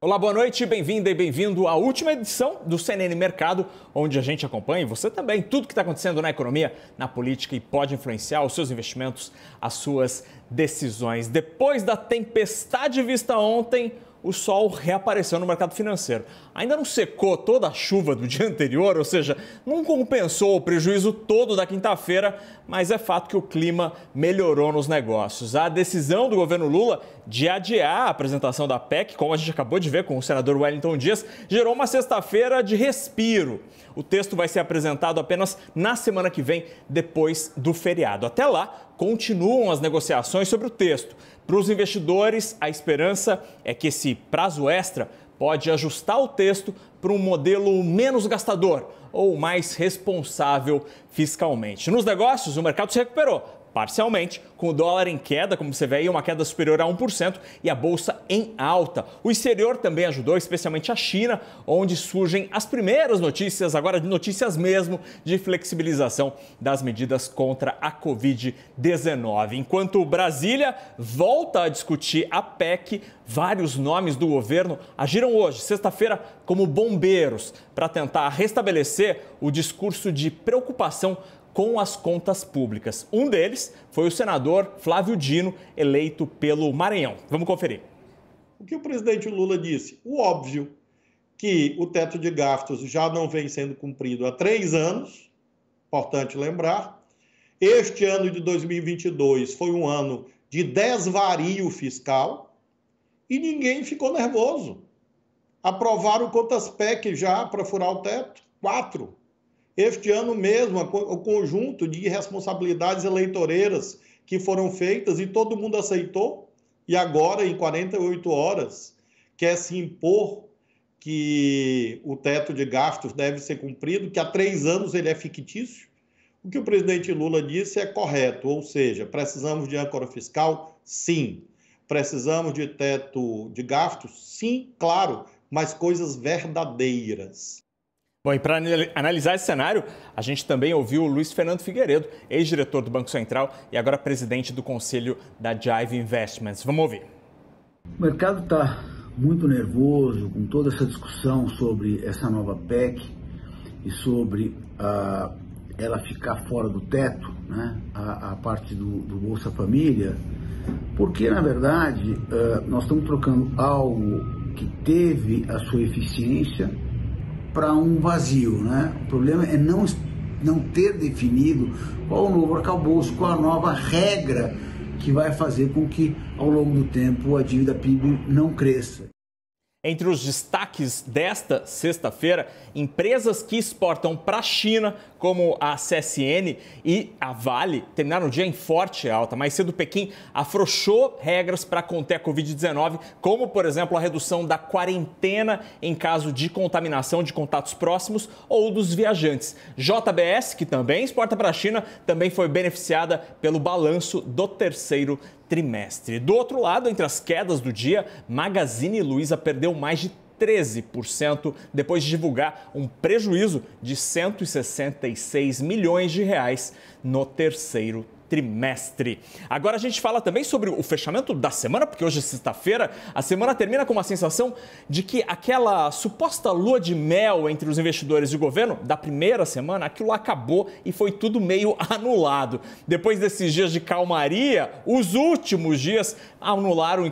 Olá, boa noite, bem-vinda e bem-vindo à última edição do CNN Mercado, onde a gente acompanha, e você também, tudo que está acontecendo na economia, na política e pode influenciar os seus investimentos, as suas decisões. Depois da tempestade vista ontem, o sol reapareceu no mercado financeiro. Ainda não secou toda a chuva do dia anterior, ou seja, não compensou o prejuízo todo da quinta-feira, mas é fato que o clima melhorou nos negócios. A decisão do governo Lula de adiar a apresentação da PEC, como a gente acabou de ver com o senador Wellington Dias, gerou uma sexta-feira de respiro. O texto vai ser apresentado apenas na semana que vem, depois do feriado. Até lá, continuam as negociações sobre o texto. Para os investidores, a esperança é que esse prazo extra pode ajustar o texto para um modelo menos gastador ou mais responsável fiscalmente. Nos negócios, o mercado se recuperou parcialmente, com o dólar em queda, como você vê aí, uma queda superior a 1%, e a bolsa em alta. O exterior também ajudou, especialmente a China, onde surgem as primeiras notícias, agora notícias mesmo, de flexibilização das medidas contra a Covid-19. Enquanto Brasília volta a discutir a PEC, vários nomes do governo agiram hoje, sexta-feira, como bombeiros, para tentar restabelecer o discurso de preocupação com as contas públicas. Um deles foi o senador Flávio Dino, eleito pelo Maranhão. Vamos conferir. O que o presidente Lula disse? O óbvio, que o teto de gastos já não vem sendo cumprido há 3 anos, importante lembrar. Este ano de 2022 foi um ano de desvario fiscal e ninguém ficou nervoso. Aprovaram contas PEC já para furar o teto, 4. Este ano mesmo, o conjunto de irresponsabilidades eleitoreiras que foram feitas e todo mundo aceitou, e agora, em 48 horas, quer se impor que o teto de gastos deve ser cumprido, que há 3 anos ele é fictício. O que o presidente Lula disse é correto, ou seja, precisamos de âncora fiscal? Sim. Precisamos de teto de gastos? Sim, claro, mas coisas verdadeiras. Bom, e para analisar esse cenário, a gente também ouviu o Luiz Fernando Figueiredo, ex-diretor do Banco Central e agora presidente do conselho da Jive Investments. Vamos ouvir. O mercado está muito nervoso com toda essa discussão sobre essa nova PEC e sobre ela ficar fora do teto, né? A parte do Bolsa Família, porque, na verdade, nós estamos trocando algo que teve a sua eficiência para um vazio, né? O problema é não ter definido qual o novo arcabouço, qual a nova regra que vai fazer com que, ao longo do tempo, a dívida PIB não cresça. Entre os destaques desta sexta-feira, empresas que exportam para a China, como a CSN e a Vale, terminaram o dia em forte alta. Mais cedo, Pequim afrouxou regras para conter a Covid-19, como, por exemplo, a redução da quarentena em caso de contaminação de contatos próximos ou dos viajantes. JBS, que também exporta para a China, também foi beneficiada pelo balanço do terceiro trimestre. Do outro lado, entre as quedas do dia, Magazine Luiza perdeu mais de 13% depois de divulgar um prejuízo de 166 milhões de reais no terceiro trimestre. Agora a gente fala também sobre o fechamento da semana, porque hoje é sexta-feira, a semana termina com uma sensação de que aquela suposta lua de mel entre os investidores e o governo da primeira semana, aquilo acabou e foi tudo meio anulado. Depois desses dias de calmaria, os últimos dias anularam e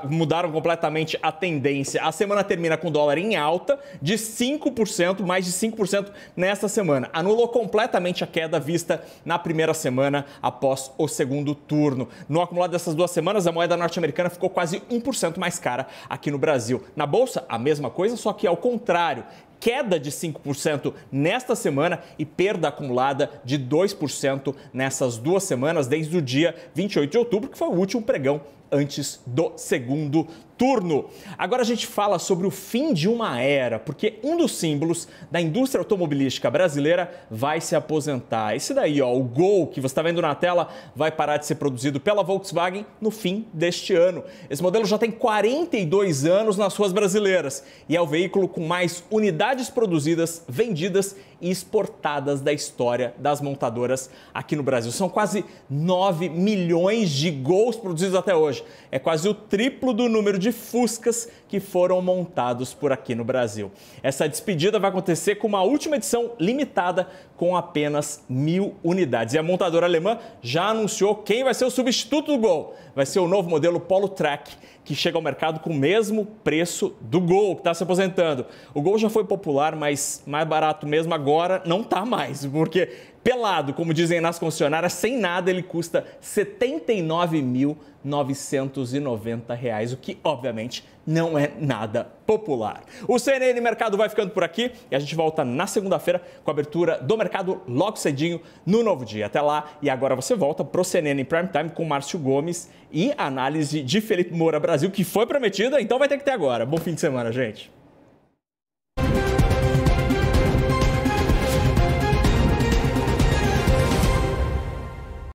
mudaram completamente a tendência. A semana termina com o dólar em alta de 5%, mais de 5% nesta semana. Anulou completamente a queda vista na primeira semana após o segundo turno. No acumulado dessas 2 semanas, a moeda norte-americana ficou quase 1% mais cara aqui no Brasil. Na Bolsa, a mesma coisa, só que ao contrário. Queda de 5% nesta semana e perda acumulada de 2% nessas 2 semanas, desde o dia 28 de outubro, que foi o último pregão antes do segundo turno. Agora a gente fala sobre o fim de uma era, porque um dos símbolos da indústria automobilística brasileira vai se aposentar. Esse daí, ó, o Gol, que você está vendo na tela, vai parar de ser produzido pela Volkswagen no fim deste ano. Esse modelo já tem 42 anos nas ruas brasileiras e é o veículo com mais unidades unidades produzidas, vendidas e exportadas da história das montadoras aqui no Brasil. São quase 9 milhões de Gols produzidos até hoje. É quase o triplo do número de Fuscas que foram montados por aqui no Brasil. Essa despedida vai acontecer com uma última edição limitada com apenas 1.000 unidades. E a montadora alemã já anunciou quem vai ser o substituto do Gol. Vai ser o novo modelo Polo Track, que chega ao mercado com o mesmo preço do Gol, que está se aposentando. O Gol já foi popular, mas mais barato mesmo agora não está mais, porque pelado, como dizem nas concessionárias, sem nada ele custa R$ 79.990, o que obviamente não é nada popular. O CNN Mercado vai ficando por aqui e a gente volta na segunda-feira com a abertura do mercado logo cedinho no Novo Dia. Até lá, e agora você volta para o CNN Prime Time com Márcio Gomes e a análise de Felipe Moura Brasil, que foi prometida, então vai ter que ter agora. Bom fim de semana, gente.